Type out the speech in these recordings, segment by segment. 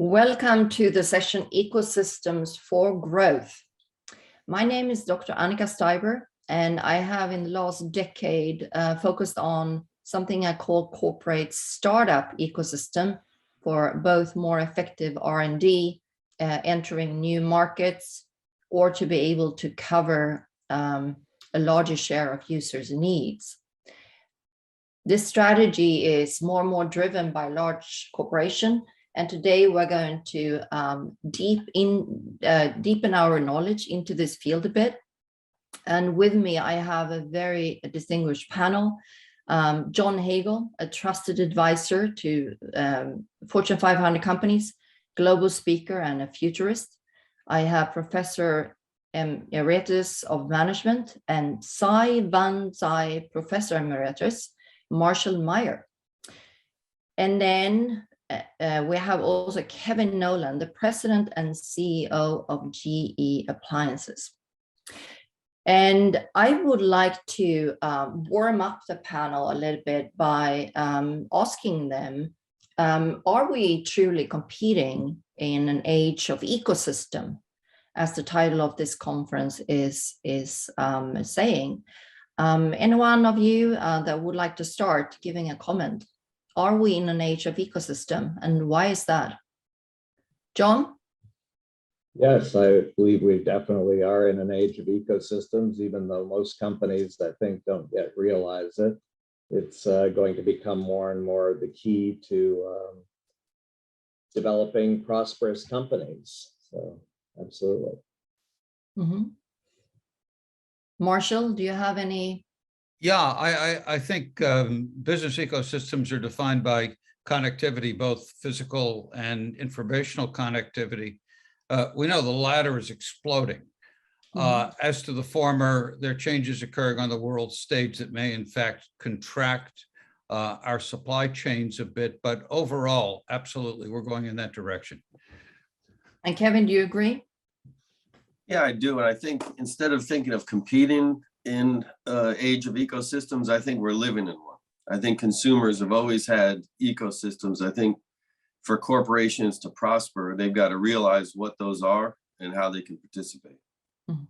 Welcome to the session Ecosystems for Growth. My name is Dr. Annika Steiber, and I have in the last decade focused on something I call corporate startup ecosystem for both more effective R&D, entering new markets, or to be able to cover a larger share of users' needs. This strategy is more and more driven by large corporations. And today we're going to deepen our knowledge into this field a bit. And with me, I have a very distinguished panel. John Hagel, a trusted advisor to Fortune 500 companies, global speaker and a futurist. I have Professor Emeritus of Management and Professor Emeritus, Marshall Meyer. And then we have also Kevin Nolan, the president and CEO of GE Appliances. And I would like to warm up the panel a little bit by asking them, are we truly competing in an age of ecosystem, as the title of this conference is saying? Any one of you that would like to start giving a comment? Are we in an age of ecosystem, and why is that? John? Yes, I believe we definitely are in an age of ecosystems, even though most companies, I think, don't yet realize it. It's going to become more and more the key to developing prosperous companies. So, absolutely. Mm-hmm. Marshall, do you have any? Yeah, I think business ecosystems are defined by connectivity, both physical and informational connectivity. We know the latter is exploding. As to the former, there are changes occurring on the world stage that may in fact contract our supply chains a bit, but overall, absolutely, we're going in that direction. And Kevin, do you agree? Yeah, I do. And I think instead of thinking of competing in age of ecosystems, I think we're living in one. I think consumers have always had ecosystems. I think for corporations to prosper, they've got to realize what those are and how they can participate. Mm-hmm.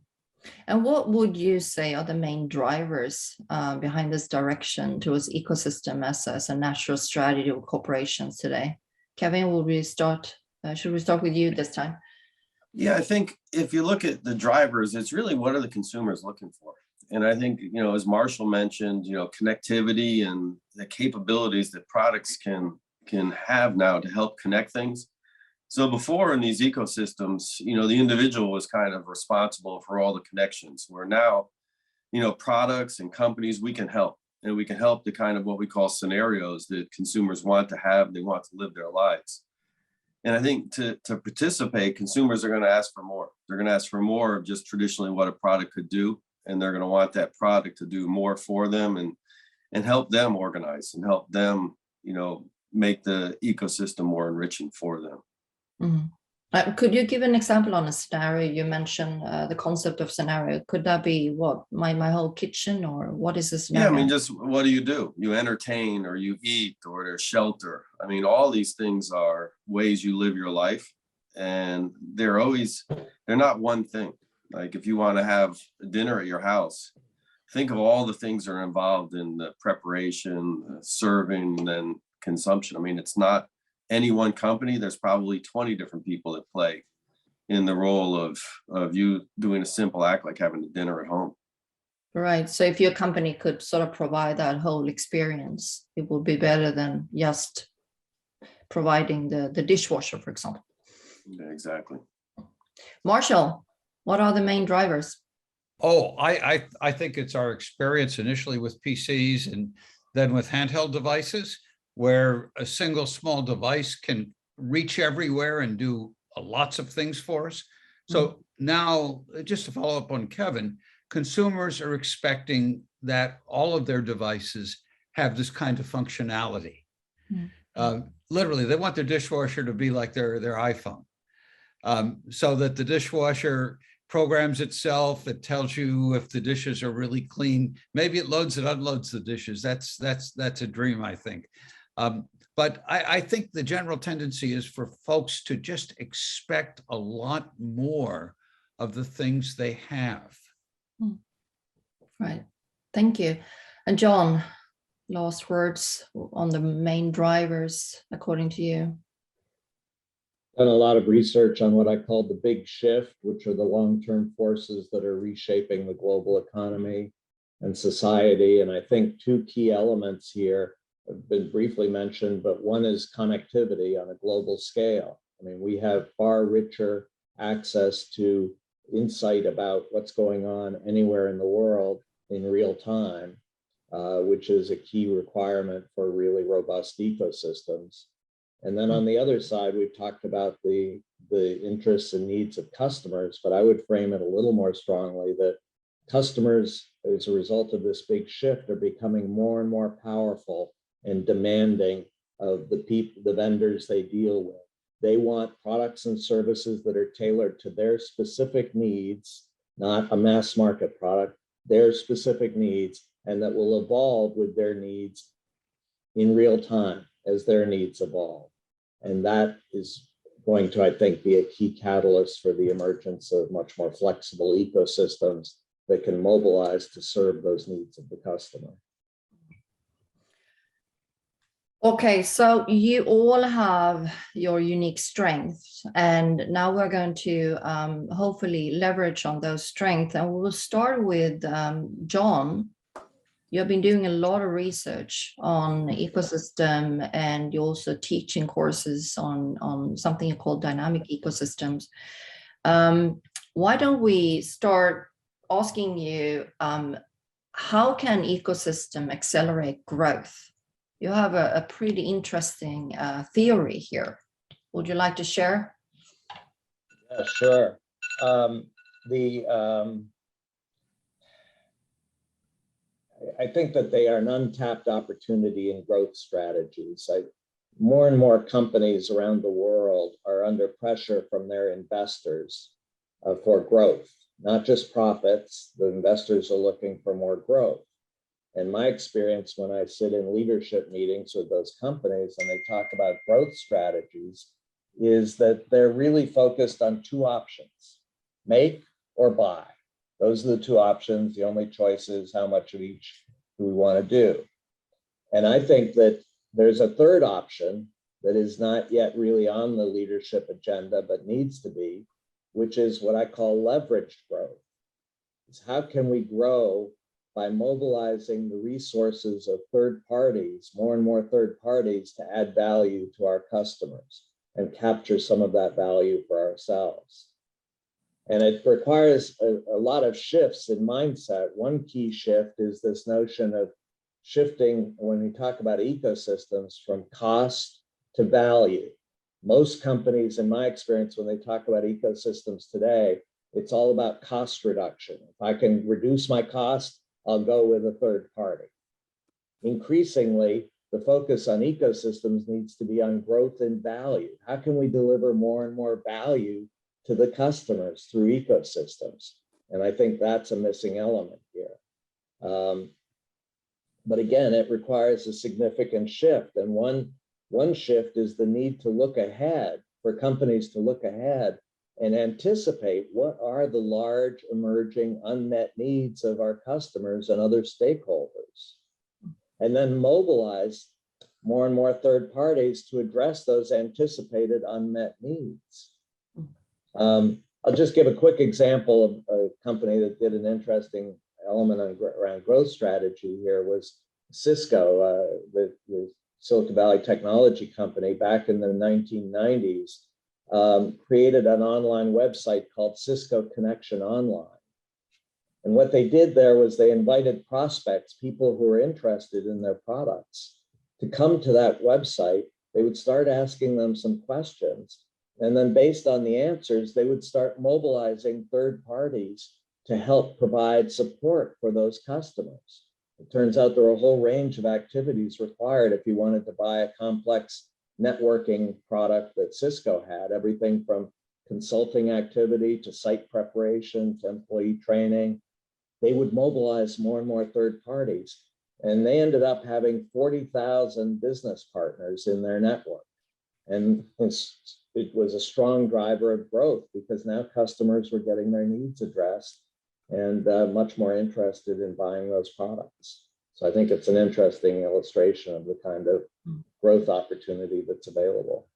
And what would you say are the main drivers behind this direction towards ecosystem as a natural strategy of corporations today? Kevin, will we start? Should we start with you this time? Yeah, I think if you look at the drivers, it's really what are the consumers looking for? And I think, as Marshall mentioned, connectivity and the capabilities that products can have now to help connect things. So before in these ecosystems, the individual was kind of responsible for all the connections, where now, products and companies, we can help. And we can help the kind of what we call scenarios that consumers want to have, they want to live their lives. And I think to participate, consumers are going to ask for more. They're going to ask for more of just traditionally what a product could do. And they're going to want that product to do more for them and help them organize and help them, make the ecosystem more enriching for them. Mm-hmm. Could you give an example on a scenario? You mentioned the concept of scenario. Could that be what, my whole kitchen, or what is the scenario? Yeah, just what do? You entertain, or you eat, or there's shelter. All these things are ways you live your life, and they're not one thing. Like if you want to have dinner at your house, think of all the things that are involved in the preparation, serving, and then consumption. It's not any one company. There's probably 20 different people that play in the role of you doing a simple act like having a dinner at home. Right. So if your company could sort of provide that whole experience, it would be better than just providing the dishwasher, for example. Yeah, exactly. Marshall, what are the main drivers? Oh, I think it's our experience initially with PCs and then with handheld devices, where a single small device can reach everywhere and do lots of things for us. So now, just to follow up on Kevin, consumers are expecting that all of their devices have this kind of functionality. Literally, they want their dishwasher to be like their iPhone, so that the dishwasher programs itself. It tells you if the dishes are really clean. Maybe it loads and unloads the dishes. That's a dream, I think. But I think the general tendency is for folks to just expect a lot more of the things they have. Right. Thank you. And John, last words on the main drivers, according to you. Done a lot of research on what I call the big shift, which are the long-term forces that are reshaping the global economy and society. And I think two key elements here have been briefly mentioned, but one is connectivity on a global scale. I mean, we have far richer access to insight about what's going on anywhere in the world in real time, which is a key requirement for really robust ecosystems. And then on the other side, we've talked about the interests and needs of customers, but I would frame it a little more strongly that customers, as a result of this big shift, are becoming more and more powerful and demanding of the vendors they deal with. They want products and services that are tailored to their specific needs, not a mass market product, their specific needs, and that will evolve with their needs in real time as their needs evolve. And that is going to, I think, be a key catalyst for the emergence of much more flexible ecosystems that can mobilize to serve those needs of the customer. Okay, so you all have your unique strengths, and now we're going to hopefully leverage on those strengths. And we'll start with John. You have been doing a lot of research on ecosystem, and you're also teaching courses on something called dynamic ecosystems. Why don't we start asking you, how can ecosystem accelerate growth? You have a pretty interesting theory here. Would you like to share? Yeah, sure. I think that they are an untapped opportunity in growth strategies. More and more companies around the world are under pressure from their investors for growth, not just profits. The investors are looking for more growth. And my experience when I sit in leadership meetings with those companies and they talk about growth strategies is that they're really focused on two options: make or buy. Those are the two options. The only choice is how much of each do we want to do. And I think that there's a third option that is not yet really on the leadership agenda, but needs to be, which is what I call leveraged growth. It's how can we grow by mobilizing the resources of third parties, more and more third parties, to add value to our customers and capture some of that value for ourselves. And it requires a lot of shifts in mindset. One key shift is this notion of shifting, when we talk about ecosystems, from cost to value. Most companies, in my experience, when they talk about ecosystems today, it's all about cost reduction. If I can reduce my cost, I'll go with a third party. Increasingly, the focus on ecosystems needs to be on growth and value. How can we deliver more and more value to the customers through ecosystems? And I think that's a missing element here. But again, it requires a significant shift. And one shift is the need to look ahead, for companies to look ahead and anticipate what are the large emerging unmet needs of our customers and other stakeholders, and then mobilize more and more third parties to address those anticipated unmet needs. I'll just give a quick example of a company that did an interesting element around growth strategy here. Was Cisco, the Silicon Valley technology company, back in the 1990s, created an online website called Cisco Connection Online. And what they did there was they invited prospects, people who were interested in their products, to come to that website. They would start asking them some questions. And then based on the answers, they would start mobilizing third parties to help provide support for those customers. It turns out there were a whole range of activities required if you wanted to buy a complex networking product that Cisco had, everything from consulting activity to site preparation to employee training. They would mobilize more and more third parties. And they ended up having 40,000 business partners in their network. And it was a strong driver of growth because now customers were getting their needs addressed and much more interested in buying those products. So I think it's an interesting illustration of the kind of growth opportunity that's available.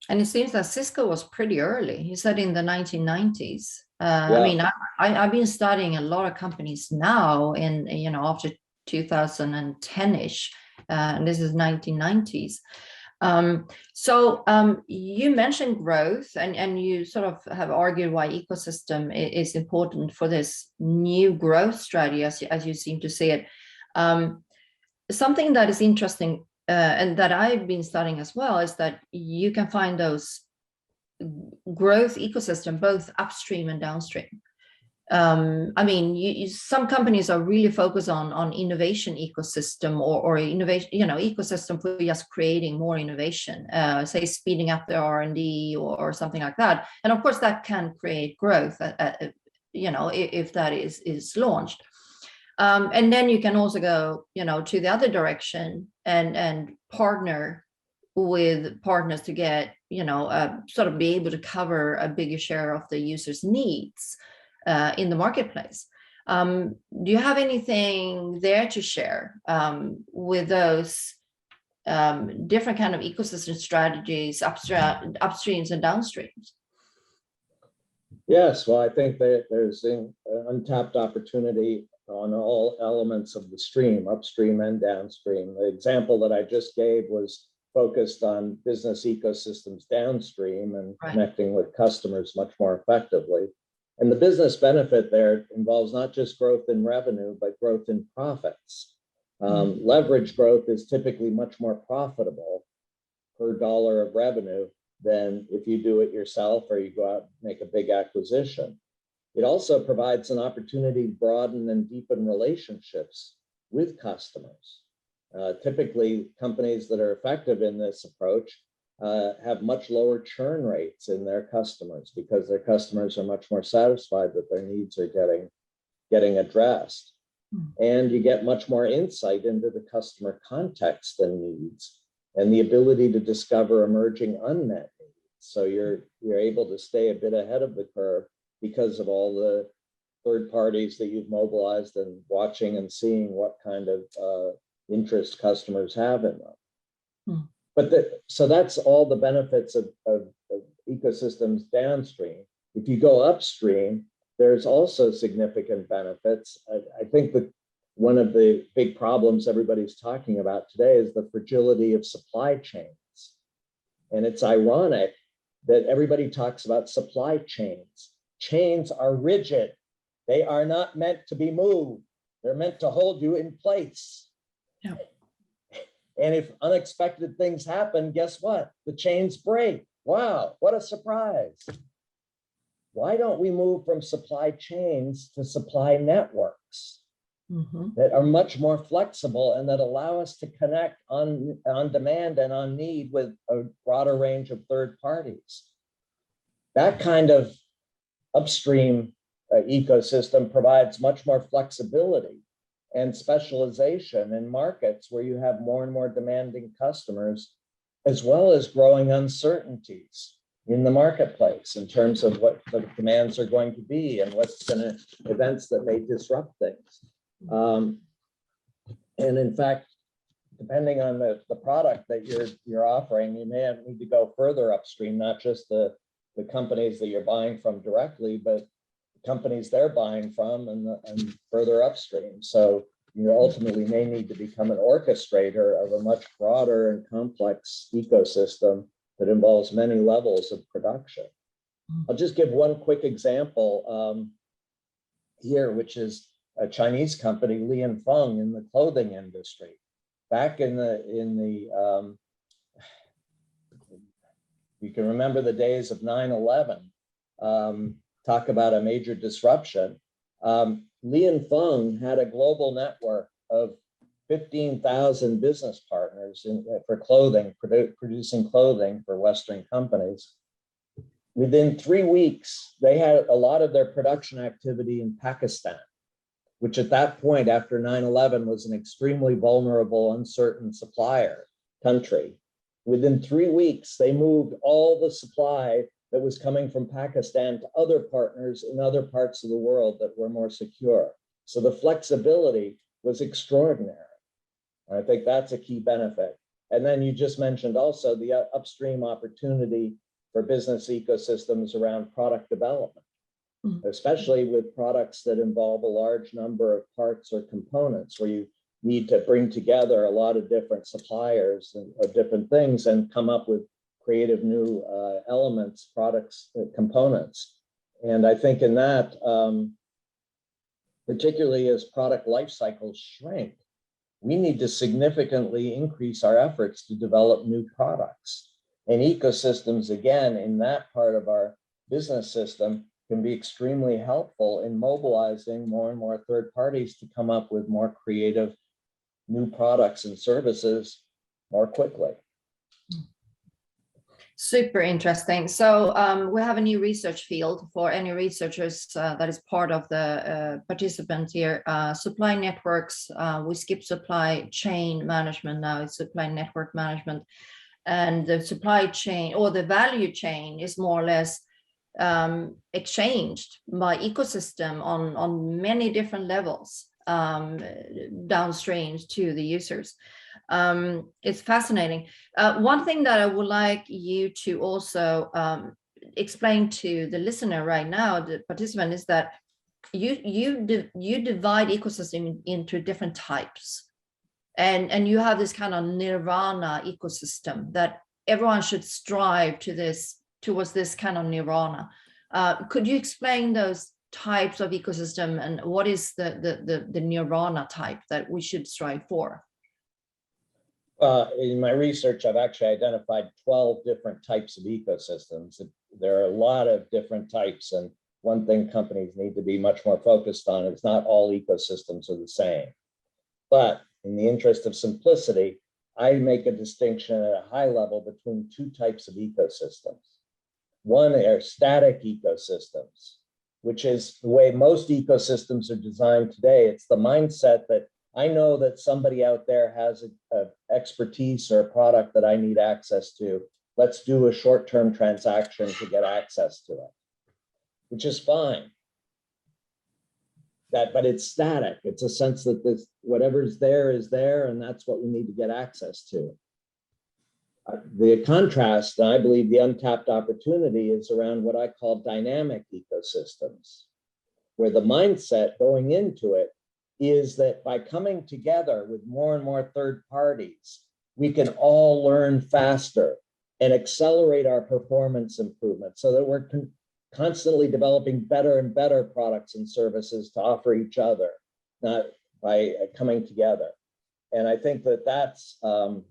And it seems that Cisco was pretty early. You said in the 1990s. Yeah. I mean, I've been studying a lot of companies now in, after 2010-ish, and this is 1990s. So you mentioned growth, and you sort of have argued why ecosystem is important for this new growth strategy, as you seem to see it. Something that is interesting and that I've been studying as well is that you can find those growth ecosystem both upstream and downstream. I mean, some companies are really focused on innovation ecosystem or innovation, ecosystem for just creating more innovation, say speeding up their R&D or something like that. And of course, that can create growth, if that is launched. And then you can also go, to the other direction and partner with partners to get, sort of be able to cover a bigger share of the user's needs in the marketplace. Do you have anything there to share with those different kind of ecosystem strategies, upstreams and downstreams? Yes, well, I think that there's an untapped opportunity on all elements of the stream, upstream and downstream. The example that I just gave was focused on business ecosystems downstream and connecting with customers much more effectively. And the business benefit there involves not just growth in revenue, but growth in profits. Leverage growth is typically much more profitable per dollar of revenue than if you do it yourself or you go out and make a big acquisition. It also provides an opportunity to broaden and deepen relationships with customers. Typically, companies that are effective in this approach have much lower churn rates in their customers because their customers are much more satisfied that their needs are getting addressed. And you get much more insight into the customer context and needs and the ability to discover emerging unmet needs. So you're able to stay a bit ahead of the curve because of all the third parties that you've mobilized and watching and seeing what kind of interest customers have in them. So that's all the benefits of ecosystems downstream. If you go upstream, there's also significant benefits. I think that one of the big problems everybody's talking about today is the fragility of supply chains. And it's ironic that everybody talks about supply chains. Chains are rigid. They are not meant to be moved. They're meant to hold you in place. Yeah. And if unexpected things happen, guess what? The chains break. Wow, what a surprise. Why don't we move from supply chains to supply networks that are much more flexible and that allow us to connect on demand and on need with a broader range of third parties? That kind of upstream ecosystem provides much more flexibility and specialization in markets where you have more and more demanding customers, as well as growing uncertainties in the marketplace in terms of what the demands are going to be and events that may disrupt things. And in fact, depending on the product that you're offering, you may need to go further upstream, not just the companies that you're buying from directly, but companies they're buying from and further upstream. So you ultimately may need to become an orchestrator of a much broader and complex ecosystem that involves many levels of production. I'll just give one quick example here, which is a Chinese company, Li & Fung, in the clothing industry. Back in the you can remember the days of 9/11. Talk about a major disruption. Li & Fung had a global network of 15,000 business partners for clothing, producing clothing for Western companies. Within 3 weeks, they had a lot of their production activity in Pakistan. which at that point after 9/11 was an extremely vulnerable, uncertain supplier country. Within 3 weeks, they moved all the supply that was coming from Pakistan to other partners in other parts of the world that were more secure. So the flexibility was extraordinary. I think that's a key benefit. And then you just mentioned also the upstream opportunity for business ecosystems around product development, especially with products that involve a large number of parts or components where you need to bring together a lot of different suppliers of different things and come up with creative new elements, products, components. And I think in that, particularly as product life cycles shrink, we need to significantly increase our efforts to develop new products. And ecosystems, again, in that part of our business system, can be extremely helpful in mobilizing more and more third parties to come up with more creative new products and services more quickly. Super interesting. So we have a new research field for any researchers that is part of the participants here. Supply networks, we skip supply chain management now, it's supply network management. And the supply chain or the value chain is more or less exchanged by ecosystem on many different levels downstream to the users. It's fascinating. One thing that I would like you to also explain to the listener right now, the participant, is that you divide ecosystem into different types, and you have this kind of nirvana ecosystem that everyone should strive towards this kind of nirvana. Could you explain those types of ecosystem and what is the nirvana type that we should strive for? In my research, I've actually identified 12 different types of ecosystems. There are a lot of different types, and one thing companies need to be much more focused on is not all ecosystems are the same. But in the interest of simplicity, I make a distinction at a high level between two types of ecosystems. One are static ecosystems, which is the way most ecosystems are designed today. It's the mindset that I know that somebody out there has a expertise or a product that I need access to. Let's do a short-term transaction to get access to it, which is fine. But it's static. It's a sense that this whatever's there is there, and that's what we need to get access to. The contrast, and I believe the untapped opportunity, is around what I call dynamic ecosystems, where the mindset going into it is that by coming together with more and more third parties, we can all learn faster and accelerate our performance improvement so that we're constantly developing better and better products and services to offer each other, not by coming together. And I think that that's the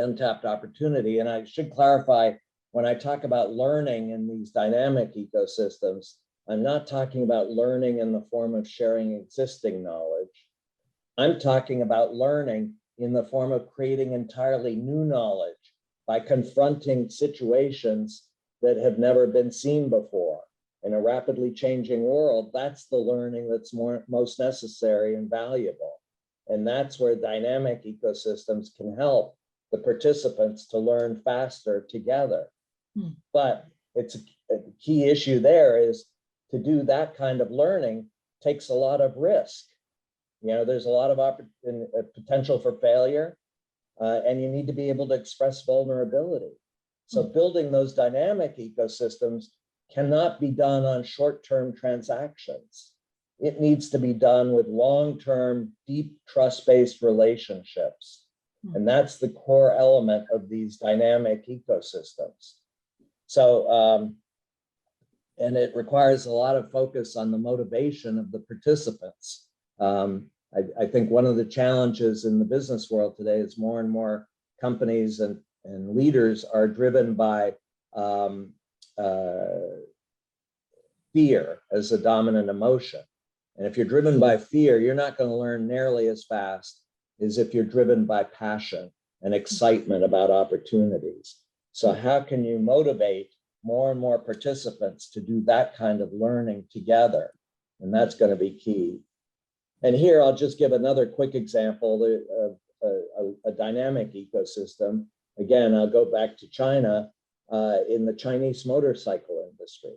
untapped opportunity. And I should clarify, when I talk about learning in these dynamic ecosystems, I'm not talking about learning in the form of sharing existing knowledge. I'm talking about learning in the form of creating entirely new knowledge by confronting situations that have never been seen before. In a rapidly changing world, that's the learning that's most necessary and valuable. And that's where dynamic ecosystems can help the participants to learn faster together. But it's a key issue there is to do that kind of learning takes a lot of risk. You know, there's a lot of potential for failure, and you need to be able to express vulnerability. So building those dynamic ecosystems cannot be done on short-term transactions. It needs to be done with long-term, deep trust-based relationships. And that's the core element of these dynamic ecosystems. So, and it requires a lot of focus on the motivation of the participants. I think one of the challenges in the business world today is more and more companies and leaders are driven by fear as a dominant emotion. And if you're driven by fear, you're not going to learn nearly as fast as if you're driven by passion and excitement about opportunities. So how can you motivate more and more participants to do that kind of learning together? And that's going to be key. And here I'll just give another quick example of a dynamic ecosystem. Again, I'll go back to China in the Chinese motorcycle industry.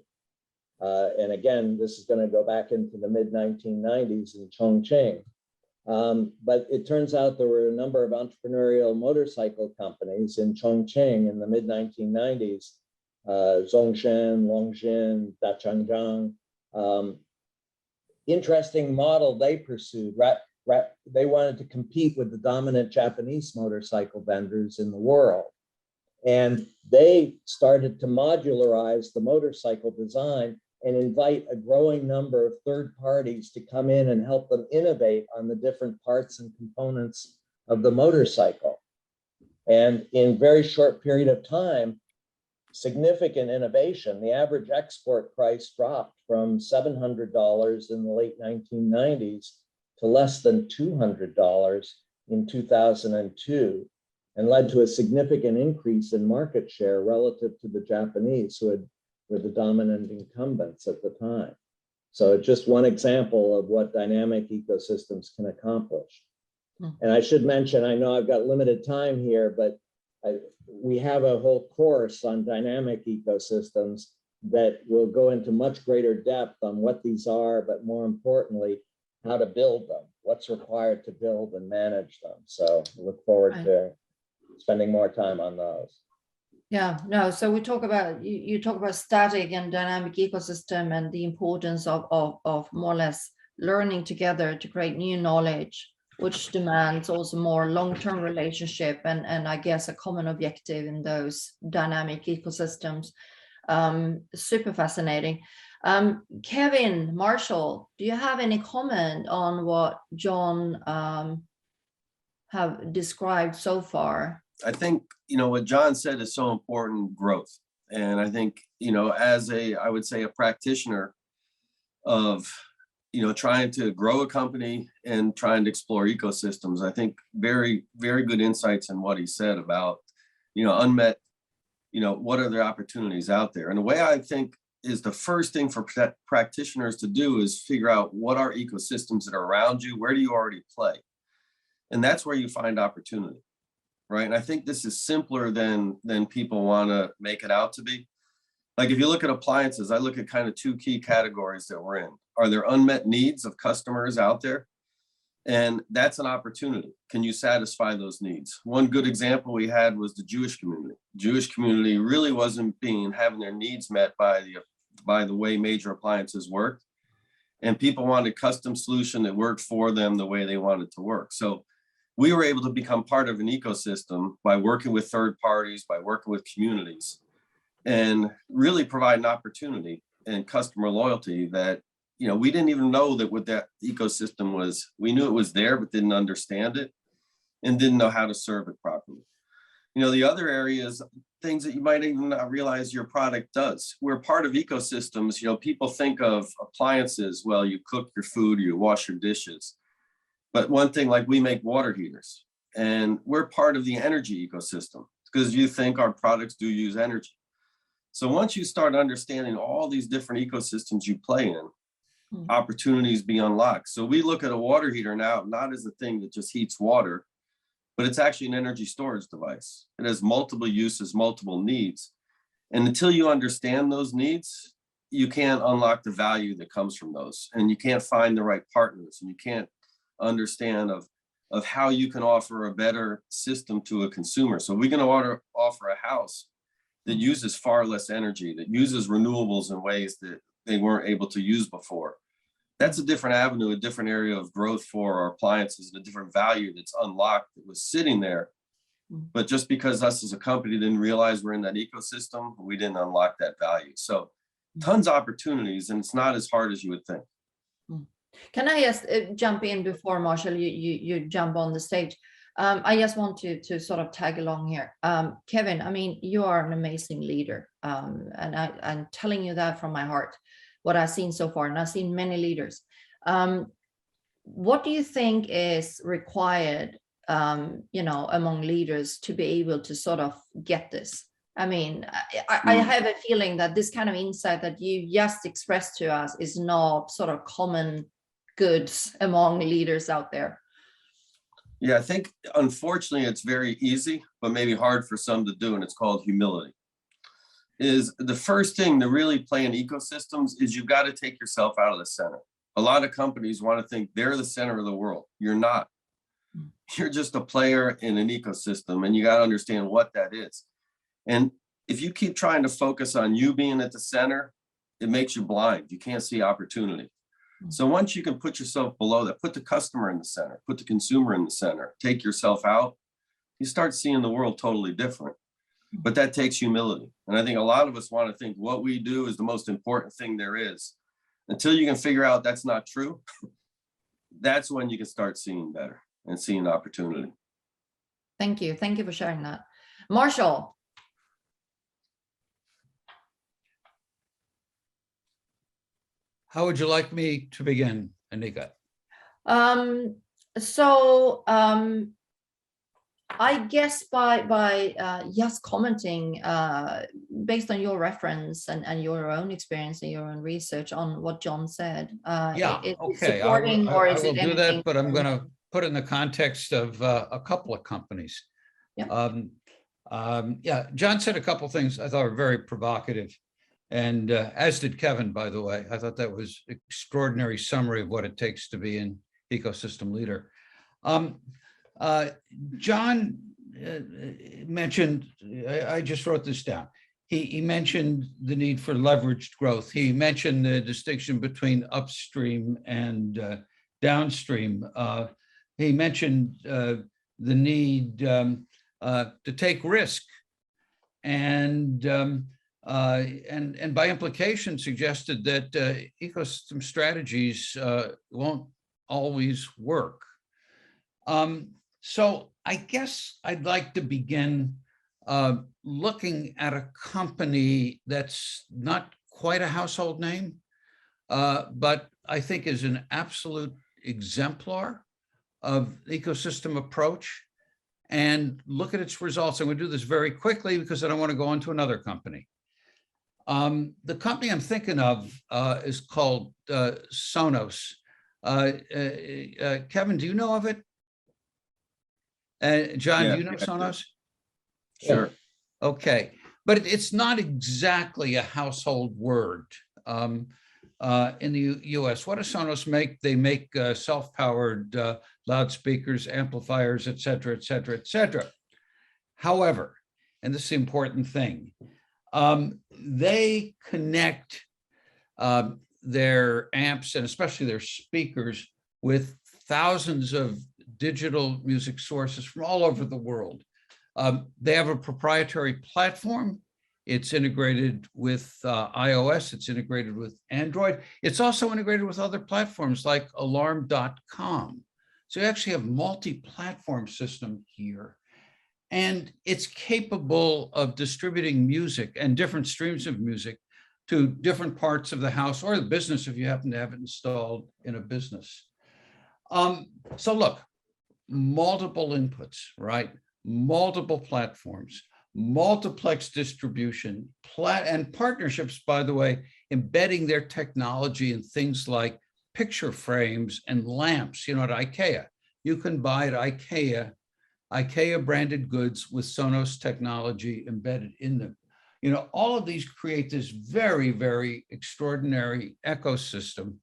And again, this is going to go back into the mid-1990s in Chongqing. But it turns out there were a number of entrepreneurial motorcycle companies in Chongqing in the mid-1990s, Zongshan, Longjin, Dachangjiang. Interesting model they pursued. They wanted to compete with the dominant Japanese motorcycle vendors in the world. And they started to modularize the motorcycle design and invite a growing number of third parties to come in and help them innovate on the different parts and components of the motorcycle. And in very short period of time, significant innovation. The average export price dropped from $700 in the late 1990s to less than $200 in 2002, and led to a significant increase in market share relative to the Japanese, who were the dominant incumbents at the time. So just one example of what dynamic ecosystems can accomplish. And I should mention, I know I've got limited time here, but we have a whole course on dynamic ecosystems that will go into much greater depth on what these are, but more importantly, how to build them, what's required to build and manage them. So I look forward to spending more time on those. Yeah, no, so we talk about, you talk about static and dynamic ecosystem and the importance of more or less learning together to create new knowledge, which demands also more long-term relationship and I guess a common objective in those dynamic ecosystems. Super fascinating. Kevin, Marshall, do you have any comment on what John have described so far? I think, what John said is so important, growth. And I think, as I would say a practitioner of, trying to grow a company and trying to explore ecosystems, I think very, very good insights in what he said about, unmet, what are the opportunities out there? And the way I think is the first thing for practitioners to do is figure out what are ecosystems that are around you, where do you already play? And that's where you find opportunity. Right. And I think this is simpler than people want to make it out to be. Like if you look at appliances, I look at kind of two key categories that we're in. Are there unmet needs of customers out there? And that's an opportunity. Can you satisfy those needs? One good example we had was the Jewish community. Jewish community really wasn't having their needs met by the way major appliances worked. And people wanted a custom solution that worked for them the way they wanted to work. So we were able to become part of an ecosystem by working with third parties, by working with communities, and really provide an opportunity and customer loyalty that, we didn't even know that what that ecosystem was. We knew it was there, but didn't understand it and didn't know how to serve it properly. The other areas, things that you might even not realize your product does. We're part of ecosystems. People think of appliances. Well, you cook your food, you wash your dishes. But one thing, like we make water heaters and we're part of the energy ecosystem because you think our products do use energy. So once you start understanding all these different ecosystems you play in, opportunities be unlocked. So we look at a water heater now, not as a thing that just heats water, but it's actually an energy storage device. It has multiple uses, multiple needs. And until you understand those needs, you can't unlock the value that comes from those. And you can't find the right partners and you can't understand of how you can offer a better system to a consumer. So we're going to offer a house that uses far less energy, that uses renewables in ways that they weren't able to use before. That's a different avenue, a different area of growth for our appliances and a different value that's unlocked that was sitting there. But just because us as a company didn't realize we're in that ecosystem, we didn't unlock that value. So tons of opportunities, and it's not as hard as you would think. Can I just jump in before Marshall, you jump on the stage? I just want to sort of tag along here. Kevin, I mean, you are an amazing leader. And I'm telling you that from my heart, what I've seen so far, and I've seen many leaders. What do you think is required, among leaders to be able to sort of get this? I mean, I have a feeling that this kind of insight that you just expressed to us is not sort of common goods among leaders out there. Yeah, I think unfortunately it's very easy, but maybe hard for some to do, and it's called humility. Is the first thing to really play in ecosystems is you've got to take yourself out of the center. A lot of companies want to think they're the center of the world. You're not. You're just a player in an ecosystem, and you got to understand what that is. And if you keep trying to focus on you being at the center, it makes you blind. You can't see opportunity. So once you can put yourself below that, put the customer in the center, put the consumer in the center, take yourself out, you start seeing the world totally different. But that takes humility. And I think a lot of us want to think what we do is the most important thing there is. Until you can figure out that's not true, that's when you can start seeing better and seeing opportunity. Thank you. Thank you for sharing that. Marshall. How would you like me to begin, Annika? I guess by just commenting based on your reference and your own experience and your own research on what John said. Okay. Supporting I or is will it do that, anything? but I'm going to put it in the context of a couple of companies. Yeah. Yeah, John said a couple of things I thought were very provocative. And as did Kevin, by the way. I thought that was an extraordinary summary of what it takes to be an ecosystem leader. John mentioned, I just wrote this down. He mentioned the need for leveraged growth. He mentioned the distinction between upstream and downstream. He mentioned the need to take risk, and by implication suggested that ecosystem strategies won't always work. So I guess I'd like to begin looking at a company that's not quite a household name, but I think is an absolute exemplar of ecosystem approach, and look at its results. I'm going to do this very quickly because I don't want to go on to another company. The company I'm thinking of is called Sonos. Kevin, do you know of it? John, do you know Sonos? Sure. Okay, but it's not exactly a household word in the US. What does Sonos make? They make self-powered loudspeakers, amplifiers, et cetera, et cetera, et cetera. However, and this is the important thing, they connect their amps and especially their speakers with thousands of digital music sources from all over the world. They have a proprietary platform. It's integrated with iOS. It's integrated with Android. It's also integrated with other platforms like alarm.com. So you actually have multi-platform system here. And it's capable of distributing music and different streams of music to different parts of the house or the business if you happen to have it installed in a business. So look, multiple inputs, right? Multiple platforms, multiplex distribution, and partnerships, by the way, embedding their technology in things like picture frames and lamps. You know, at IKEA, you can buy at IKEA branded goods with Sonos technology embedded in them. You know, all of these create this very, very extraordinary ecosystem.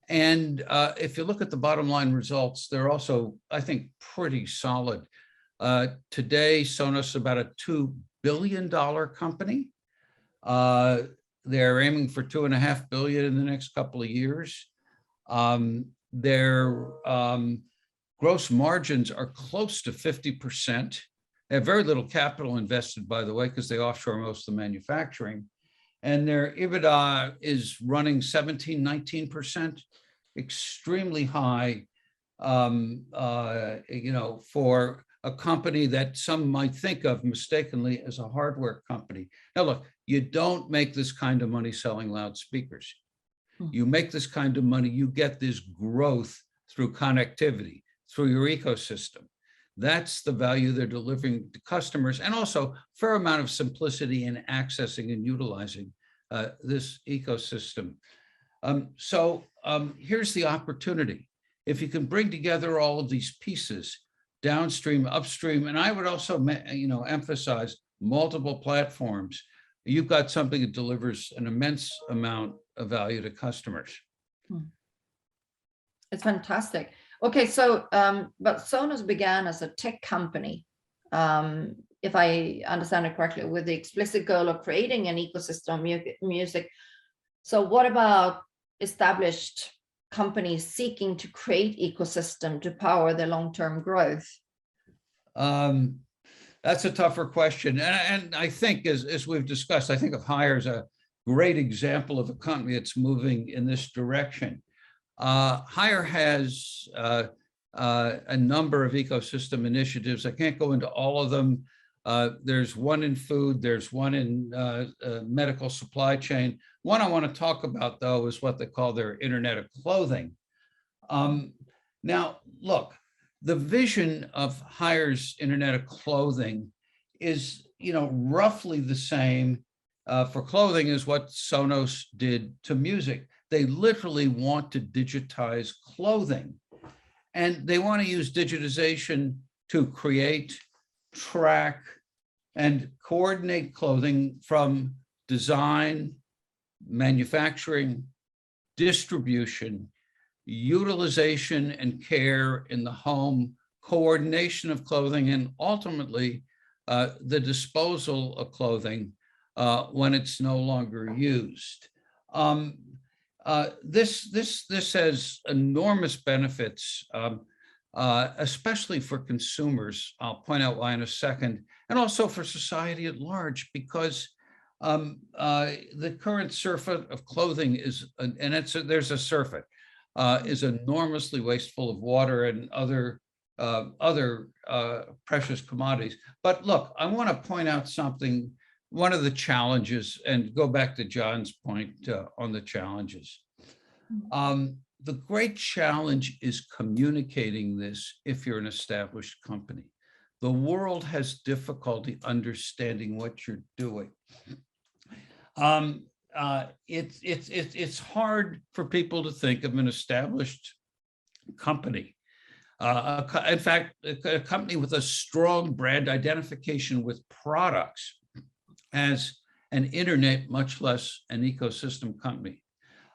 And if you look at the bottom line results, they're also, I think, pretty solid. Today, Sonos is about a $2 billion company. They're aiming for $2.5 billion in the next couple of years. Their gross margins are close to 50%. They have very little capital invested, by the way, because they offshore most of the manufacturing. And their EBITDA is running 17, 19%, extremely high, you know, for a company that some might think of mistakenly as a hardware company. Now, look, you don't make this kind of money selling loudspeakers. You make this kind of money, you get this growth through connectivity, through your ecosystem. That's the value they're delivering to customers, and also fair amount of simplicity in accessing and utilizing this ecosystem. Here's the opportunity. If you can bring together all of these pieces, downstream, upstream, and I would also, emphasize multiple platforms, you've got something that delivers an immense amount of value to customers. It's fantastic. Okay, so but Sonos began as a tech company, if I understand it correctly, with the explicit goal of creating an ecosystem of music. So what about established companies seeking to create ecosystem to power their long-term growth? That's a tougher question. And I think, as we've discussed, I think of Haier as a great example of a company that's moving in this direction. Haier has a number of ecosystem initiatives. I can't go into all of them. There's one in food, there's one in medical supply chain. One I want to talk about, though, is what they call their Internet of Clothing. Now, look, the vision of Haier's Internet of Clothing is, roughly the same for clothing as what Sonos did to music. They literally want to digitize clothing, and they want to use digitization to create, track, and coordinate clothing from design, manufacturing, distribution, utilization and care in the home, coordination of clothing, and ultimately the disposal of clothing when it's no longer used. This has enormous benefits, especially for consumers. I'll point out why in a second, and also for society at large, because the current surfeit of clothing is, and there's a surfeit, is enormously wasteful of water and other precious commodities. But look, I want to point out something. One of the challenges, and go back to John's point on the challenges. The great challenge is communicating this if you're an established company. The world has difficulty understanding what you're doing. It's hard for people to think of an established company. In fact, a company with a strong brand identification with products as an internet, much less an ecosystem company.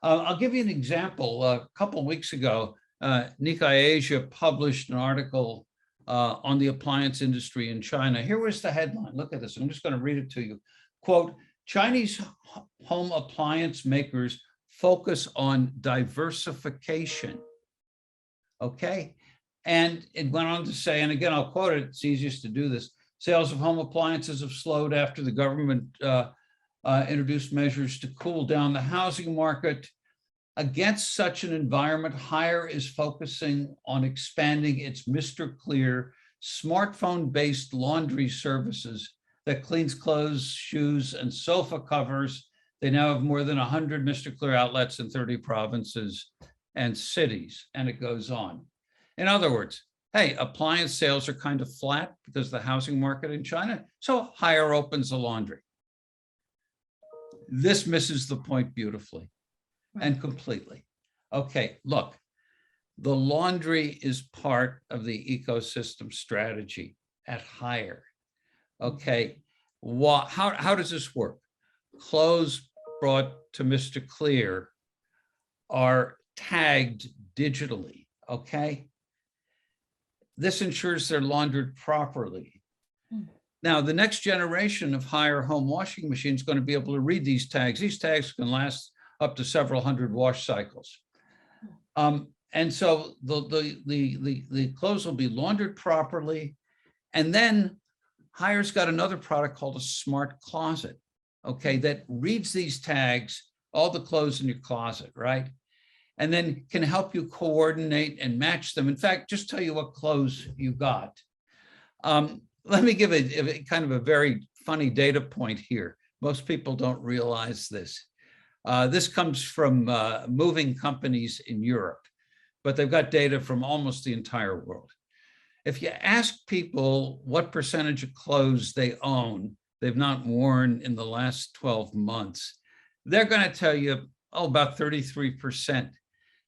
I'll give you an example. A couple of weeks ago, Nikkei Asia published an article on the appliance industry in China. Here was the headline. Look at this. I'm just going to read it to you. Quote, Chinese home appliance makers focus on diversification. Okay. And it went on to say, and again, I'll quote it, it's easiest to do this. Sales of home appliances have slowed after the government introduced measures to cool down the housing market. Against such an environment, Haier is focusing on expanding its Mr. Clear smartphone-based laundry services that cleans clothes, shoes, and sofa covers. They now have more than 100 Mr. Clear outlets in 30 provinces and cities, and it goes on. In other words, hey, appliance sales are kind of flat because of the housing market in China, so Haier opens a laundry. This misses the point beautifully and completely. Okay, look, the laundry is part of the ecosystem strategy at Haier. Okay, how does this work? Clothes brought to Mr. Clear are tagged digitally, okay? This ensures they're laundered properly. Now, the next generation of Haier home washing machines is going to be able to read these tags. These tags can last up to several hundred wash cycles. And so the clothes will be laundered properly. And then Haier's got another product called a smart closet, okay, that reads these tags, all the clothes in your closet, right? And then can help you coordinate and match them. In fact, just tell you what clothes you got. Let me give a kind of a very funny data point here. Most people don't realize this. This comes from moving companies in Europe, but they've got data from almost the entire world. if you ask people what percentage of clothes they own, they've not worn in the last 12 months, they're going to tell you, oh, about 33%.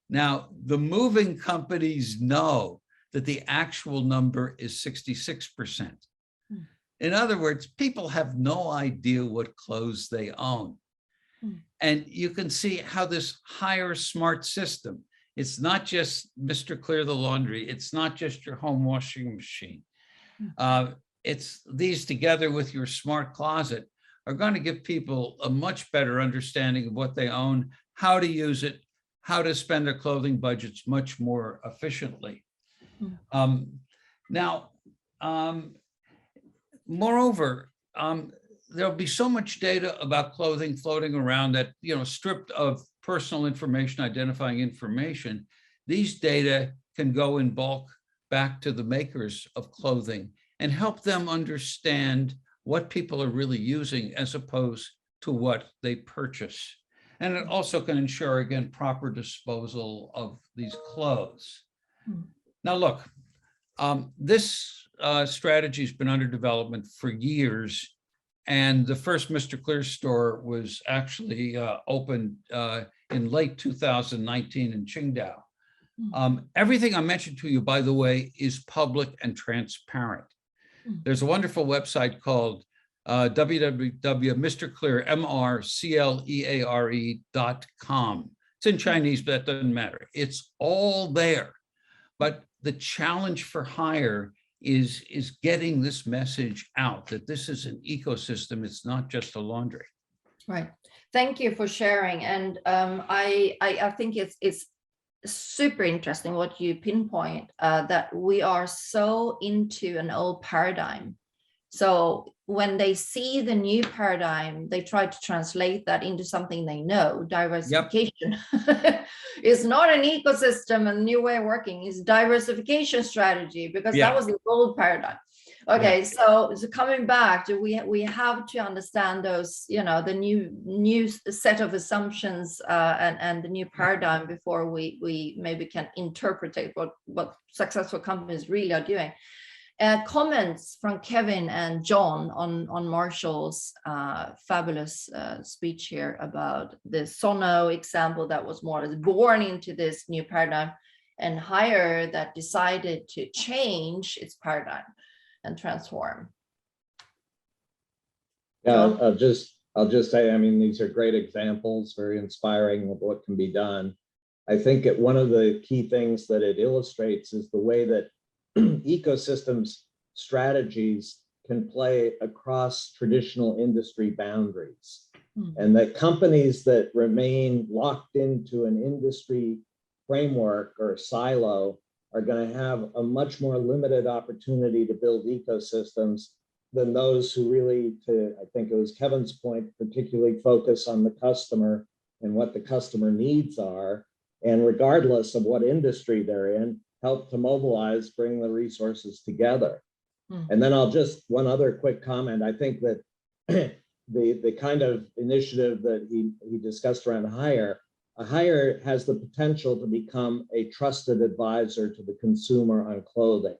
Now, the moving companies know that the actual number is 66%. In other words, people have no idea what clothes they own. And you can see how this Hire smart system, it's not just Mr. Clear the laundry, it's not just your home washing machine. It's these together with your smart closet are going to give people a much better understanding of what they own, how to use it, how to spend their clothing budgets much more efficiently. Moreover, there'll be so much data about clothing floating around that, stripped of personal information, identifying information, these data can go in bulk back to the makers of clothing and help them understand what people are really using as opposed to what they purchase. And it also can ensure, again, proper disposal of these clothes. Now, look, this strategy has been under development for years. And the first Mr. Clear store was actually opened in late 2019 in Qingdao. Everything I mentioned to you, by the way, is public and transparent. There's a wonderful website called www.mrcleare.com. It's in Chinese, but that doesn't matter. It's all there. But the challenge for Hire is getting this message out that this is an ecosystem. It's not just a laundry. Right. Thank you for sharing. And I think it's super interesting what you pinpoint, that we are so into an old paradigm. So when they see the new paradigm, they try to translate that into something they know. Diversification is not an ecosystem and new way of working, is diversification strategy, because that was the old paradigm. Okay, so coming back to we have to understand those, the new set of assumptions and the new paradigm before we maybe can interpret what successful companies really are doing. Comments from Kevin and John on Marshall's fabulous speech here about the Sonos example that was more or less born into this new paradigm, and Hire that decided to change its paradigm and transform. Yeah, I'll just say, I mean, these are great examples, very inspiring of what can be done. I think one of the key things that it illustrates is the way that ecosystems strategies can play across traditional industry boundaries, and that companies that remain locked into an industry framework or silo are going to have a much more limited opportunity to build ecosystems than those who really, I think it was Kevin's point, particularly focus on the customer and what the customer needs are, and regardless of what industry they're in, help to mobilize, bring the resources together. And then one other quick comment. I think that the kind of initiative that he discussed around Hire has the potential to become a trusted advisor to the consumer on clothing.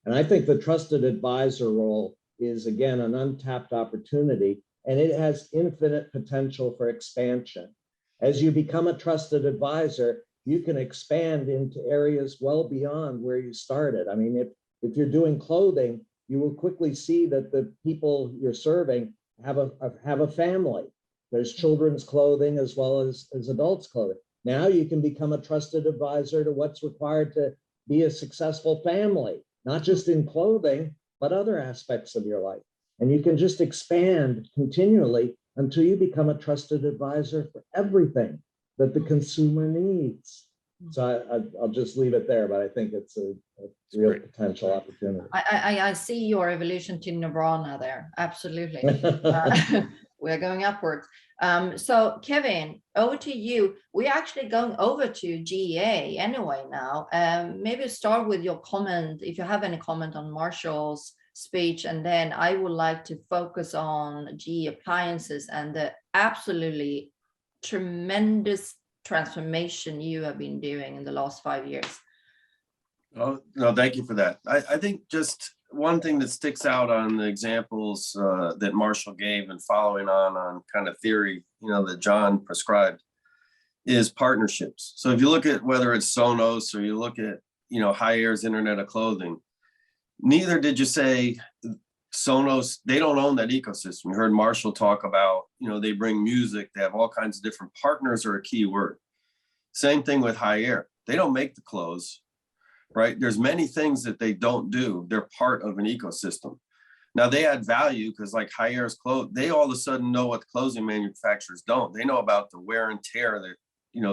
And I think the trusted advisor role is, again, an untapped opportunity, and it has infinite potential for expansion. As you become a trusted advisor, you can expand into areas well beyond where you started. I mean, if you're doing clothing, you will quickly see that the people you're serving have a family. There's children's clothing as well as adults' clothing. Now you can become a trusted advisor to what's required to be a successful family, not just in clothing, but other aspects of your life. And you can just expand continually until you become a trusted advisor for everything that the consumer needs. So I'll just leave it there, but I think it's a real potential opportunity. I see your evolution to Nirvana there. Absolutely. We're going upwards. So Kevin, over to you. We're actually going over to GEA anyway now. Maybe start with your comment, if you have any comment on Marshall's speech, and then I would like to focus on GE Appliances and the absolutely tremendous transformation you have been doing in the last 5 years. Oh, no, thank you for that. I think just one thing that sticks out on the examples that Marshall gave and following on kind of theory, that John prescribed is partnerships. So if you look at whether it's Sonos or you look at, High Air's Internet of Clothing, neither did you say Sonos, they don't own that ecosystem. You heard Marshall talk about, they bring music, they have all kinds of different partners are a key word. Same thing with High Air. They don't make the clothes, right? There's many things that they don't do. They're part of an ecosystem. Now they add value because like High Air's clothes, they all of a sudden know what the clothing manufacturers don't. They know about the wear and tear that,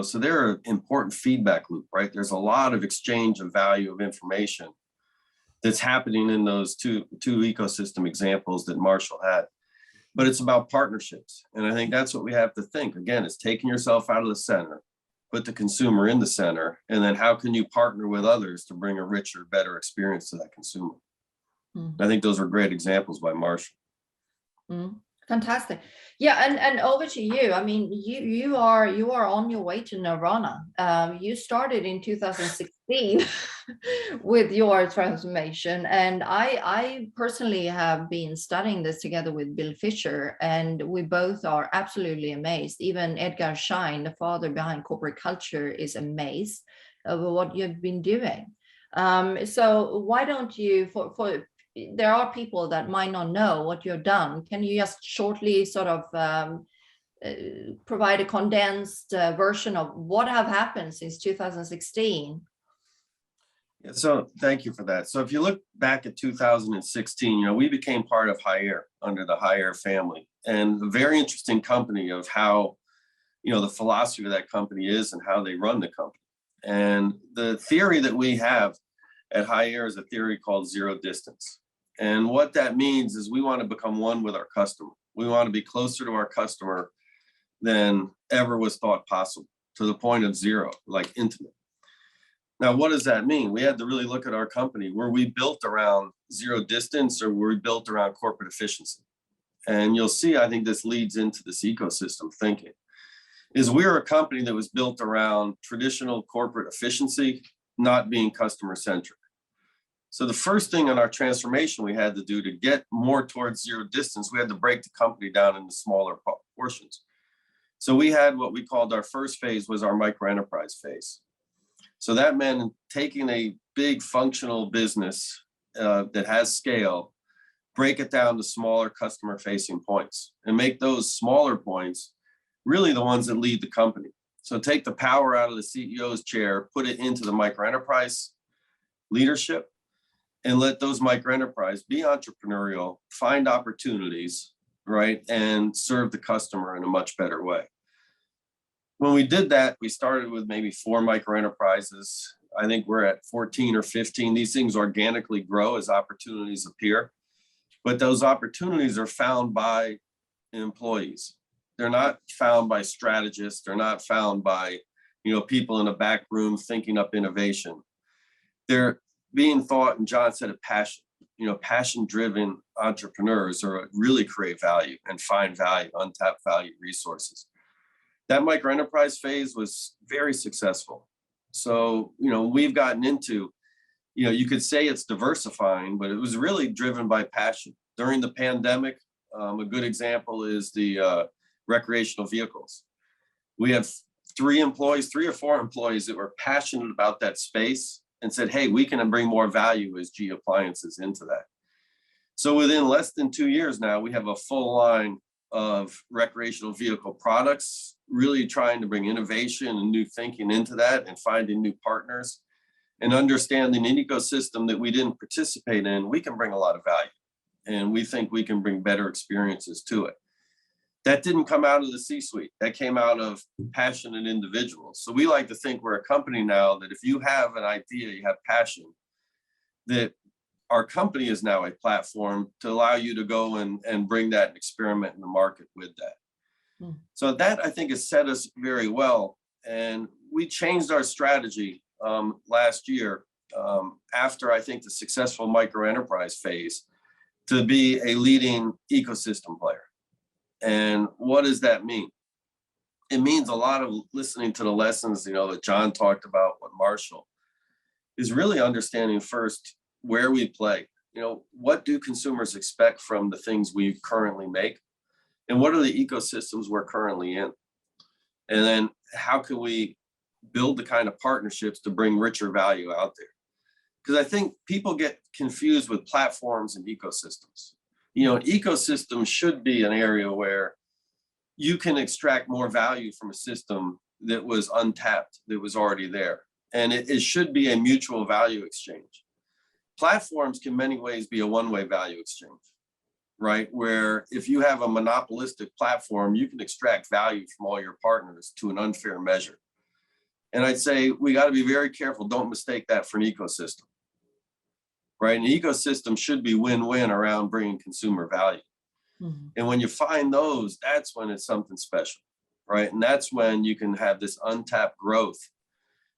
so they're an important feedback loop, right? There's a lot of exchange of value of information that's happening in those two ecosystem examples that Marshall had. But it's about partnerships. And I think that's what we have to think. Again, it's taking yourself out of the center, put the consumer in the center, and then how can you partner with others to bring a richer, better experience to that consumer? I think those are great examples by Marshall. Fantastic. Yeah, and over to you. I mean, you are on your way to Nirvana. You started in 2016 with your transformation, and I personally have been studying this together with Bill Fisher, and we both are absolutely amazed. Even Edgar Schein, the father behind corporate culture, is amazed over what you've been doing. So why don't you, for there are people that might not know what you've done. Can you just shortly sort of provide a condensed version of what have happened since 2016? Yeah, so thank you for that. So if you look back at 2016, we became part of High Air under the High Air family, and a very interesting company of how, the philosophy of that company is and how they run the company. And the theory that we have at High Air is a theory called zero distance. And what that means is we want to become one with our customer. We want to be closer to our customer than ever was thought possible, to the point of zero, like intimate. Now, what does that mean? We had to really look at our company. Were we built around zero distance or were we built around corporate efficiency? And you'll see, I think this leads into this ecosystem thinking, is we're a company that was built around traditional corporate efficiency, not being customer centric. So the first thing in our transformation we had to do to get more towards zero distance, we had to break the company down into smaller portions. So we had what we called our first phase was our micro enterprise phase. So that meant taking a big functional business that has scale, break it down to smaller customer facing points and make those smaller points really the ones that lead the company. So take the power out of the CEO's chair, put it into the micro enterprise leadership, and let those micro enterprise be entrepreneurial, find opportunities, right, and serve the customer in a much better way. When we did that, we started with maybe 4 micro enterprises. I think we're at 14 or 15. These things organically grow as opportunities appear, but those opportunities are found by employees. They're not found by strategists. They're not found by, people in a back room thinking up innovation. They're being thought, and John said it, passion. Passion-driven entrepreneurs are really create value and find value, untapped value resources. That micro enterprise phase was very successful. So, we've gotten into, you could say it's diversifying, but it was really driven by passion. During the pandemic, a good example is the recreational vehicles. We have 3 or 4 employees that were passionate about that space and said, hey, we can bring more value as G Appliances into that. So within less than 2 years now, we have a full line of recreational vehicle products, really trying to bring innovation and new thinking into that and finding new partners and understanding an ecosystem that we didn't participate in. We can bring a lot of value, and we think we can bring better experiences to it. That didn't come out of the C-suite. That came out of passionate individuals. So we like to think we're a company now that if you have an idea, you have passion, that our company is now a platform to allow you to go and bring that and experiment in the market with that. So that, I think, has set us very well. And we changed our strategy last year after, I think, the successful micro enterprise phase to be a leading ecosystem player. And what does that mean? It means a lot of listening to the lessons, that John talked about with Marshall. is really understanding first where we play. You know, what do consumers expect from the things we currently make? And what are the ecosystems we're currently in? And then how can we build the kind of partnerships to bring richer value out there? Because I think people get confused with platforms and ecosystems. You know, an ecosystem should be an area where you can extract more value from a system that was untapped, that was already there. And it should be a mutual value exchange. Platforms can in many ways be a one-way value exchange, right? Where if you have a monopolistic platform, you can extract value from all your partners to an unfair measure. And I'd say we got to be very careful. Don't mistake that for an ecosystem, right? An ecosystem should be win-win around bringing consumer value. Mm-hmm. And when you find those, that's when it's something special, right? And that's when you can have this untapped growth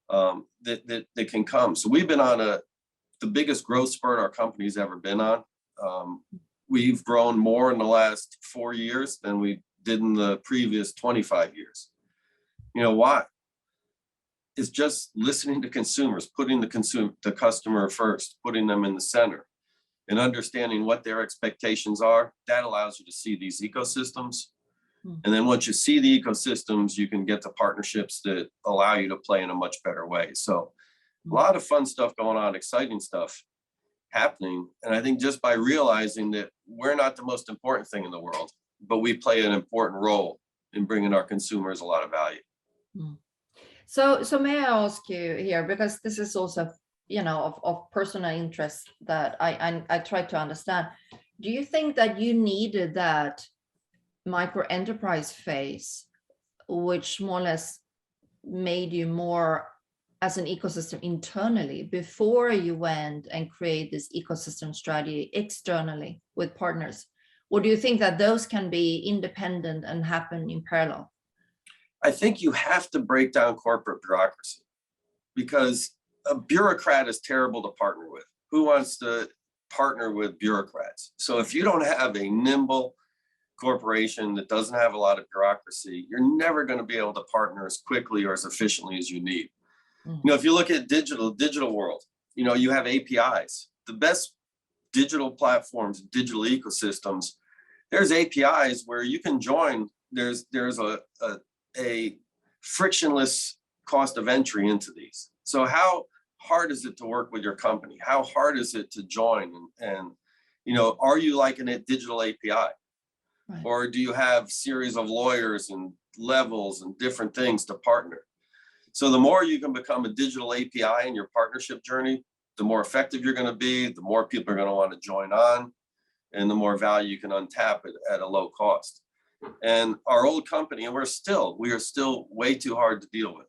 that can come. So we've been on the biggest growth spurt our company's ever been on. We've grown more in the last 4 years than we did in the previous 25 years. You know why? It's just listening to consumers, putting the customer first, putting them in the center, and understanding what their expectations are. That allows you to see these ecosystems. And then once you see the ecosystems, you can get to partnerships that allow you to play in a much better way. So a lot of fun stuff going on, exciting stuff happening. And I think just by realizing that we're not the most important thing in the world, but we play an important role in bringing our consumers a lot of value. So may I ask you here, because this is also, you know, of personal interest that I try to understand. Do you think that you needed that micro enterprise phase, which more or less made you more as an ecosystem internally before you went and create this ecosystem strategy externally with partners? Or do you think that those can be independent and happen in parallel? I think you have to break down corporate bureaucracy, because a bureaucrat is terrible to partner with. Who wants to partner with bureaucrats? So if you don't have a nimble corporation that doesn't have a lot of bureaucracy, you're never going to be able to partner as quickly or as efficiently as you need. You know, if you look at digital world, you know, you have APIs. The best digital platforms, digital ecosystems, there's APIs where you can join. There's a frictionless cost of entry into these. So how hard is it to work with your company? How hard is it to join? And you know, are you like a digital API? Right. Or do you have series of lawyers and levels and different things to partner? So the more you can become a digital API in your partnership journey, the more effective you're going to be, the more people are going to want to join on, and the more value you can untap at a low cost. And our old company, and we are still way too hard to deal with.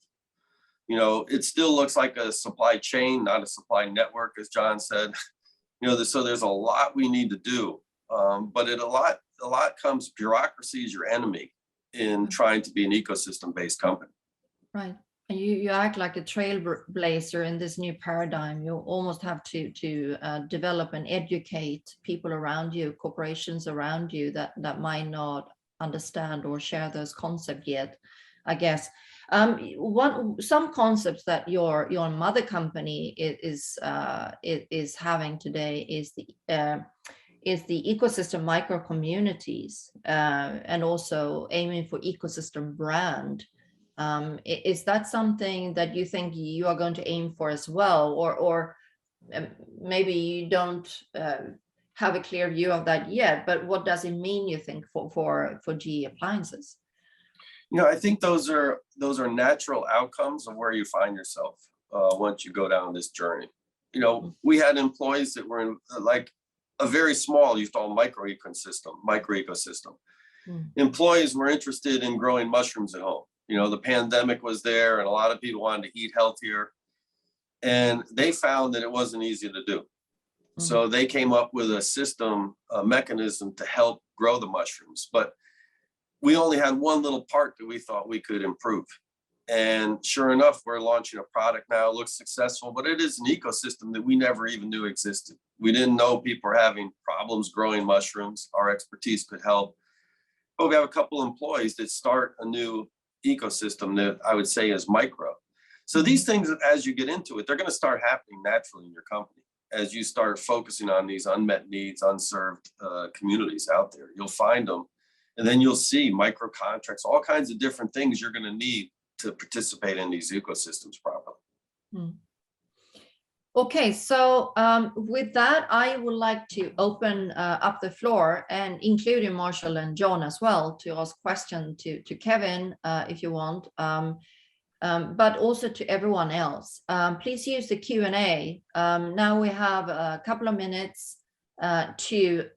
You know, it still looks like a supply chain, not a supply network, as John said. You know, so there's a lot we need to do, but a lot comes, bureaucracy is your enemy in trying to be an ecosystem-based company. Right. And you act like a trailblazer in this new paradigm. You almost have to develop and educate people around you, corporations around you that might not understand or share those concepts yet, I guess. Some concepts that your mother company is having today is the ecosystem micro communities, and also aiming for ecosystem brand. Is that something that you think you are going to aim for as well, or maybe you don't have a clear view of that yet? But what does it mean, you think, for GE Appliances? You know, I think those are natural outcomes of where you find yourself once you go down this journey. You know, we had employees that were in like a very small, you call micro ecosystem. Employees were interested in growing mushrooms at home. You know, the pandemic was there and a lot of people wanted to eat healthier, and they found that it wasn't easy to do. So they came up with a system, a mechanism to help grow the mushrooms. But we only had one little part that we thought we could improve. And sure enough, we're launching a product now. It looks successful, but it is an ecosystem that we never even knew existed. We didn't know people were having problems growing mushrooms. Our expertise could help. But we have a couple of employees that start a new ecosystem that I would say is micro. So these things, as you get into it, they're going to start happening naturally in your company. As you start focusing on these unmet needs, unserved communities out there, you'll find them. And then you'll see micro contracts, all kinds of different things you're going to need to participate in these ecosystems properly. Okay, so with that, I would like to open up the floor, and including Marshall and John as well, to ask questions to Kevin if you want, but also to everyone else. Please use the Q&A. Now we have a couple of minutes to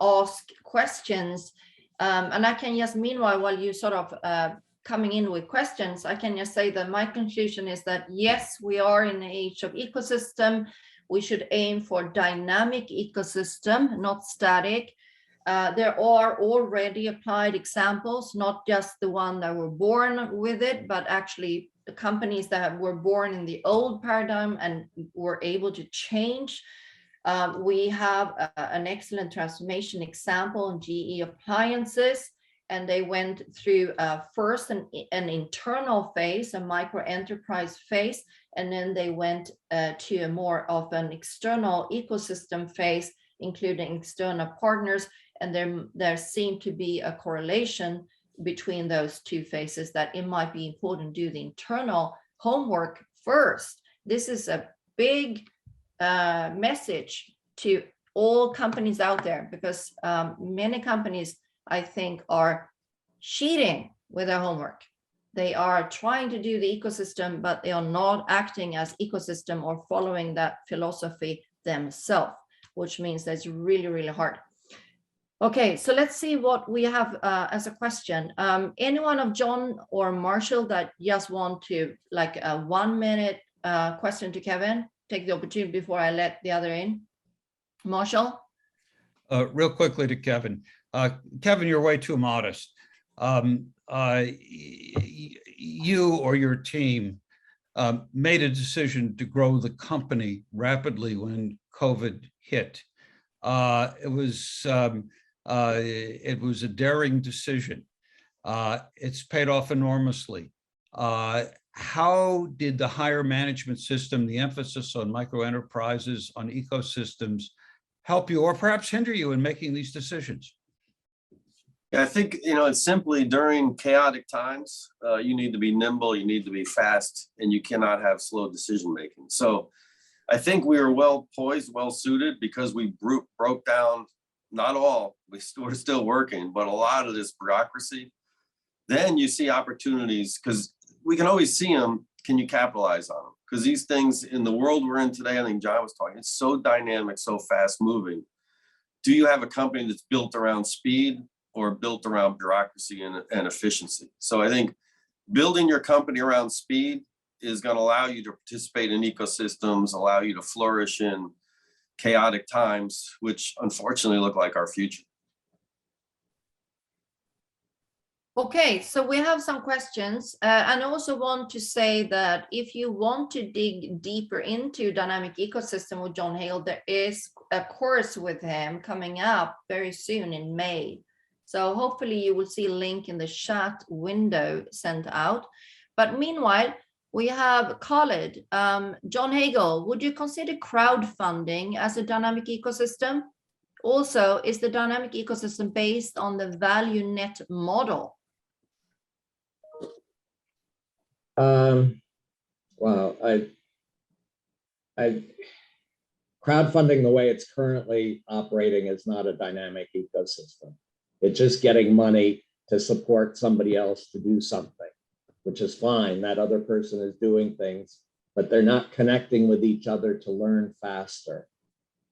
ask questions. And I can just, meanwhile, while you sort of coming in with questions, I can just say that my conclusion is that, yes, we are in the age of ecosystem. We should aim for dynamic ecosystem, not static. There are already applied examples, not just the one that were born with it, but actually the companies that were born in the old paradigm and were able to change. We have an excellent transformation example in GE Appliances, and they went through first an internal phase, a micro enterprise phase, and then they went to a more of an external ecosystem phase, including external partners. And there seemed to be a correlation between those two phases, that it might be important to do the internal homework first. This is a big message to all companies out there, because many companies, I think, are cheating with their homework. They are trying to do the ecosystem, but they are not acting as ecosystem or following that philosophy themselves, which means that's really, really hard. Okay, so let's see what we have as a question. Anyone of John or Marshall that just want to, like, a 1 minute question to Kevin? Take the opportunity before I let the other in. Marshall? Real quickly to Kevin. Kevin, you're way too modest. You or your team made a decision to grow the company rapidly when COVID hit. It was a daring decision. It's paid off enormously. How did the higher management system, the emphasis on micro enterprises, on ecosystems, help you or perhaps hinder you in making these decisions? Yeah, I think, it's simply during chaotic times, you need to be nimble, you need to be fast, and you cannot have slow decision making. So I think we were well poised, well suited, because we broke down, not all, we're still working, but a lot of this bureaucracy. Then you see opportunities, because we can always see them. Can you capitalize on them? Because these things in the world we're in today, I think John was talking, it's so dynamic, so fast moving. Do you have a company that's built around speed or built around bureaucracy and efficiency? So I think building your company around speed is going to allow you to participate in ecosystems, allow you to flourish in chaotic times, which unfortunately look like our future. Okay, so we have some questions, and I also want to say that if you want to dig deeper into dynamic ecosystem with John Hagel, there is a course with him coming up very soon in May. So hopefully you will see a link in the chat window sent out. But meanwhile, we have Khalid. John Hagel, would you consider crowdfunding as a dynamic ecosystem? Also, is the dynamic ecosystem based on the value net model? Well, crowdfunding the way it's currently operating is not a dynamic ecosystem. It's just getting money to support somebody else to do something, which is fine. That other person is doing things, but they're not connecting with each other to learn faster.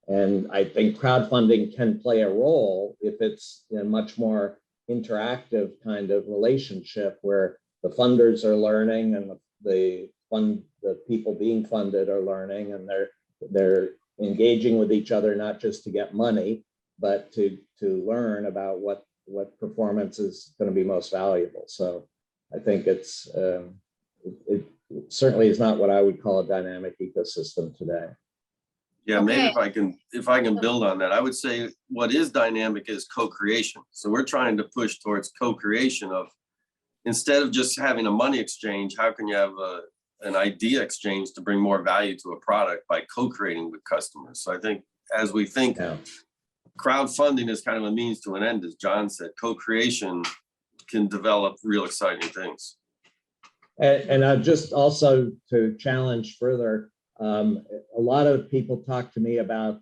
And I think crowdfunding can play a role if it's a much more interactive kind of relationship where the funders are learning and the people being funded are learning, and they're engaging with each other, not just to get money, but to learn about what performance is going to be most valuable. So I think it certainly is not what I would call a dynamic ecosystem today. Yeah, okay. Maybe if I can build on that, I would say what is dynamic is co-creation. So we're trying to push towards co-creation of, instead of just having a money exchange, how can you have an idea exchange to bring more value to a product by co-creating with customers. So I think as we think crowdfunding is kind of a means to an end, as John said, co-creation can develop real exciting things. And I've just also to challenge further, a lot of people talk to me about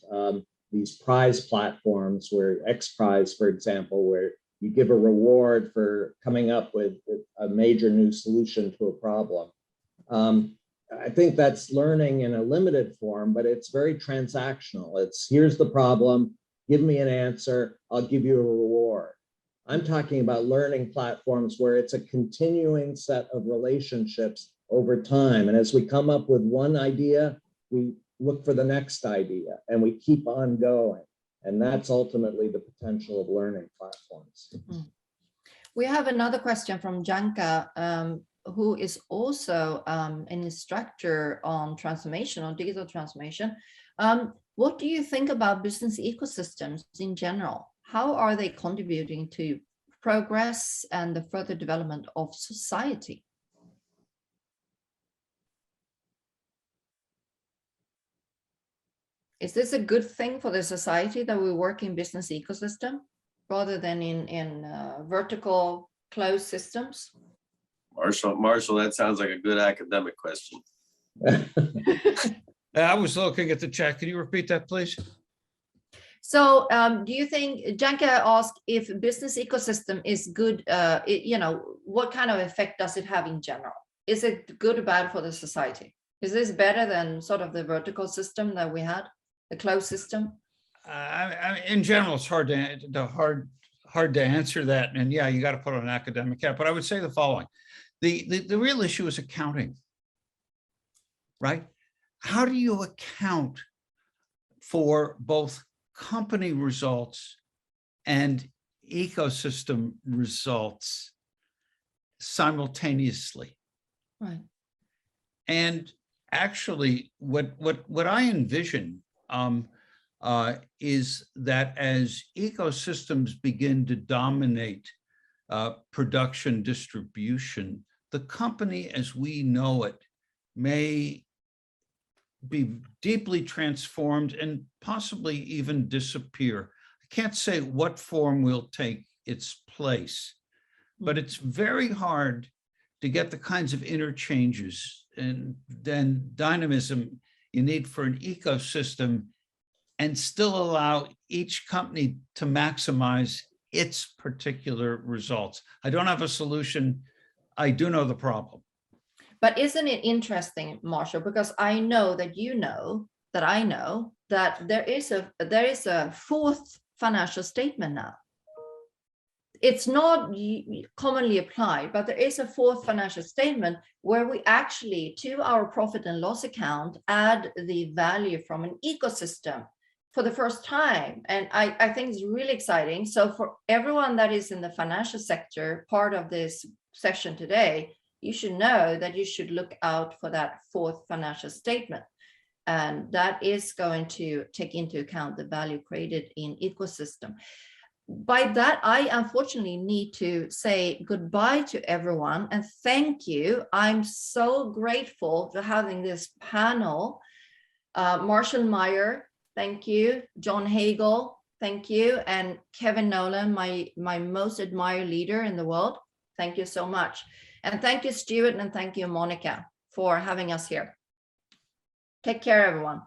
these prize platforms where X Prize, for example, where you give a reward for coming up with a major new solution to a problem. I think that's learning in a limited form, but it's very transactional. It's here's the problem, give me an answer, I'll give you a reward. I'm talking about learning platforms where it's a continuing set of relationships over time. And as we come up with one idea, we look for the next idea and we keep on going. And that's ultimately the potential of learning platforms. We have another question from Janka, who is also an instructor on transformation, on digital transformation. What do you think about business ecosystems in general? How are they contributing to progress and the further development of society? Is this a good thing for the society that we work in business ecosystem rather than in vertical closed systems? Marshall, that sounds like a good academic question. I was looking at the chat. Can you repeat that, please? So do you think, Janka asked if business ecosystem is good, what kind of effect does it have in general? Is it good or bad for the society? Is this better than sort of the vertical system that we had, the closed system? In general, it's hard to answer that. And yeah, you got to put on an academic hat, but I would say the following. The real issue is accounting, right? How do you account for both company results and ecosystem results simultaneously? Right. And actually, what I envision is that as ecosystems begin to dominate production distribution, the company as we know it may be deeply transformed and possibly even disappear. I can't say what form will take its place, but it's very hard to get the kinds of interchanges and then dynamism you need for an ecosystem and still allow each company to maximize its particular results. I don't have a solution. I do know the problem. But isn't it interesting, Marshall, because I know that you know that I know that there is a fourth financial statement now. It's not commonly applied, but there is a fourth financial statement where we actually, to our profit and loss account, add the value from an ecosystem for the first time. And I think it's really exciting. So for everyone that is in the financial sector, part of this session today, you should know that you should look out for that fourth financial statement. And that is going to take into account the value created in ecosystem. By that, I unfortunately need to say goodbye to everyone and thank you. I'm so grateful for having this panel. Marshall Meyer, thank you. John Hagel, thank you. And Kevin Nolan, my most admired leader in the world. Thank you so much. And thank you, Stuart, and thank you, Monica, for having us here. Take care, everyone.